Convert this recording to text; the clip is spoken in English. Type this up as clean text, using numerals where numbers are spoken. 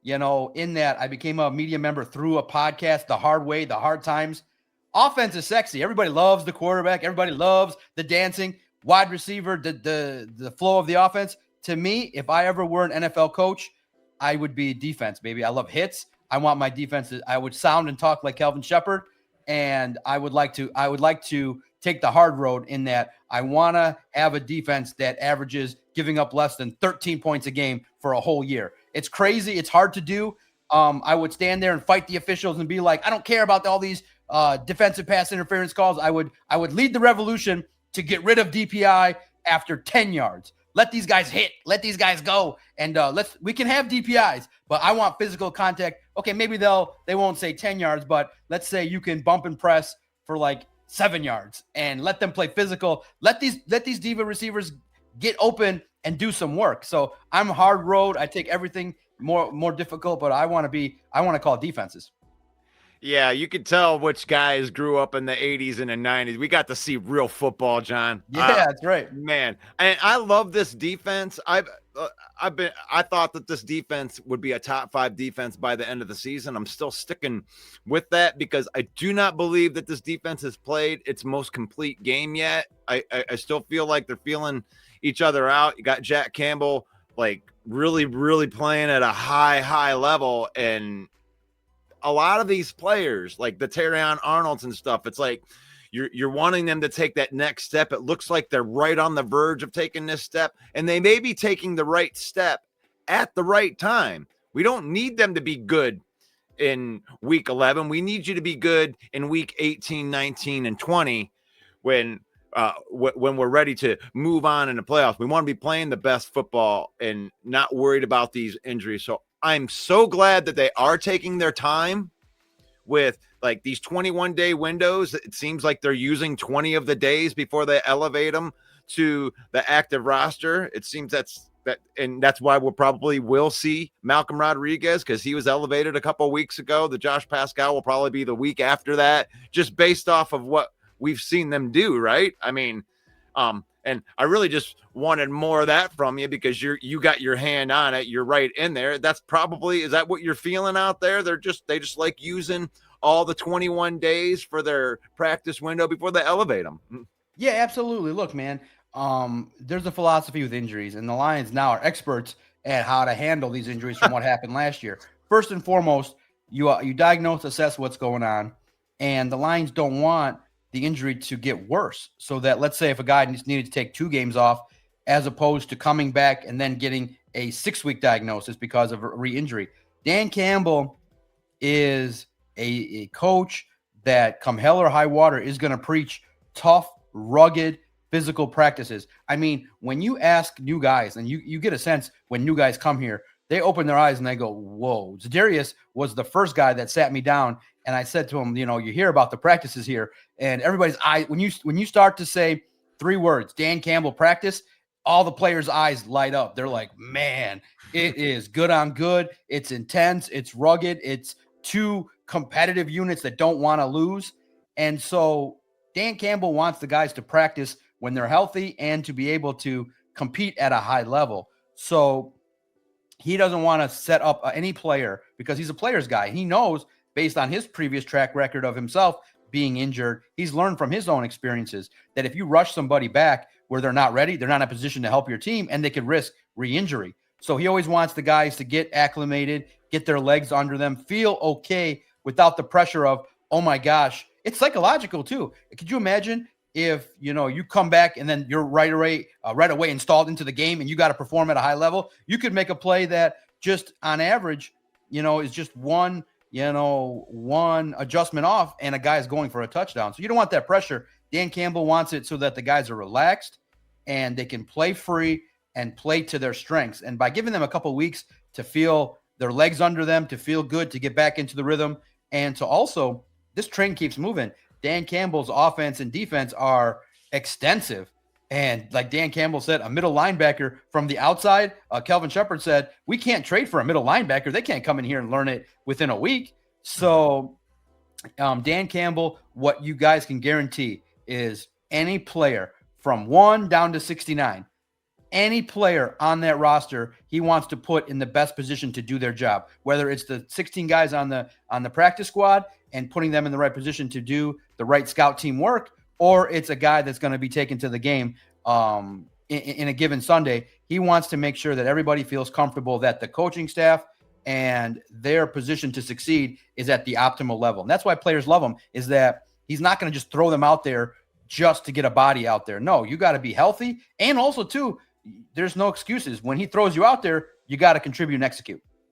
in that I became a media member through a podcast, The Hard Way, The Hard Times. Offense is sexy. Everybody loves the quarterback. Everybody loves the dancing wide receiver, the flow of the offense. To me, if I ever were an NFL coach, I would be defense, baby. I love hits. I want my defense I would sound and talk like Kelvin Shepard, and I would like to take the hard road in that I want to have a defense that averages giving up less than 13 points a game for a whole year. It's crazy. It's hard to do. I would stand there and fight the officials and be like, I don't care about all these defensive pass interference calls. I would lead the revolution to get rid of DPI after 10 yards. Let these guys hit. Let these guys go. And we can have DPIs, but I want physical contact. Okay, maybe they won't say 10 yards, but let's say you can bump and press for like 7 yards and let them play physical. Let these diva receivers get open and do some work. So I'm hard road. I take everything more difficult, but I want to call defenses. Yeah, you could tell which guys grew up in the 80s and the 90s. We got to see real football, John. Yeah, that's right. Man, and I love this defense. I thought that this defense would be a top 5 defense by the end of the season. I'm still sticking with that because I do not believe that this defense has played its most complete game yet. I still feel like they're feeling each other out. You got Jack Campbell like really, really playing at a high level, and a lot of these players, like the Terrion Arnolds and stuff, it's like you're wanting them to take that next step. It looks like they're right on the verge of taking this step, and they may be taking the right step at the right time. We don't need them to be good in week 11. We need you to be good in week 18, 19, and 20 when we're ready to move on in the playoffs. We want to be playing the best football and not worried about these injuries. So I'm so glad that they are taking their time with like these 21-day windows. It seems like they're using 20 of the days before they elevate them to the active roster. It seems that's why we'll probably will see Malcolm Rodriguez, because he was elevated a couple of weeks ago. The Josh Pascal will probably be the week after that, just based off of what we've seen them do, right? I mean, and I really just wanted more of that from you because you got your hand on it. You're right in there. Is that what you're feeling out there? They just like using all the 21 days for their practice window before they elevate them. Yeah, absolutely. Look, man, there's a philosophy with injuries, and the Lions now are experts at how to handle these injuries from what happened last year. First and foremost, you diagnose, assess what's going on, and the Lions don't want the injury to get worse, so that let's say if a guy needed to take 2 games off as opposed to coming back and then getting a 6-week diagnosis because of a re-injury. Dan Campbell is a coach that come hell or high water is going to preach tough, rugged, physical practices. I mean, when you ask new guys, and you get a sense when new guys come here, they open their eyes and they go, whoa. Zadarius was the first guy that sat me down, and I said to him, you hear about the practices here, and everybody's eyes, when you start to say 3 words, Dan Campbell practice, all the players' eyes light up. They're like, man, it is good on good. It's intense. It's rugged. It's 2 competitive units that don't want to lose. And so Dan Campbell wants the guys to practice when they're healthy and to be able to compete at a high level. So he doesn't want to set up any player because he's a player's guy. He knows, based on his previous track record of himself being injured, he's learned from his own experiences that if you rush somebody back where they're not ready, they're not in a position to help your team, and they could risk re-injury. So he always wants the guys to get acclimated, get their legs under them, feel okay without the pressure of, oh my gosh. It's psychological too. Could you imagine if, you come back and then you're right away installed into the game and you got to perform at a high level? You could make a play that just on average, is just one adjustment off and a guy is going for a touchdown. So you don't want that pressure. Dan Campbell wants it so that the guys are relaxed and they can play free and play to their strengths. And by giving them a couple of weeks to feel their legs under them, to feel good, to get back into the rhythm, and to also, this train keeps moving. Dan Campbell's offense and defense are extensive. And like Dan Campbell said, a middle linebacker from the outside, Kelvin Shepard said, we can't trade for a middle linebacker. They can't come in here and learn it within a week. So Dan Campbell, what you guys can guarantee is any player from 1 down to 69, any player on that roster he wants to put in the best position to do their job, whether it's the 16 guys on the practice squad and putting them in the right position to do the right scout team work, or it's a guy that's going to be taken to the game in a given Sunday. He wants to make sure that everybody feels comfortable that the coaching staff and their position to succeed is at the optimal level. And that's why players love him, is that he's not going to just throw them out there just to get a body out there. No, you got to be healthy. And also, too, there's no excuses. When he throws you out there, you got to contribute and execute.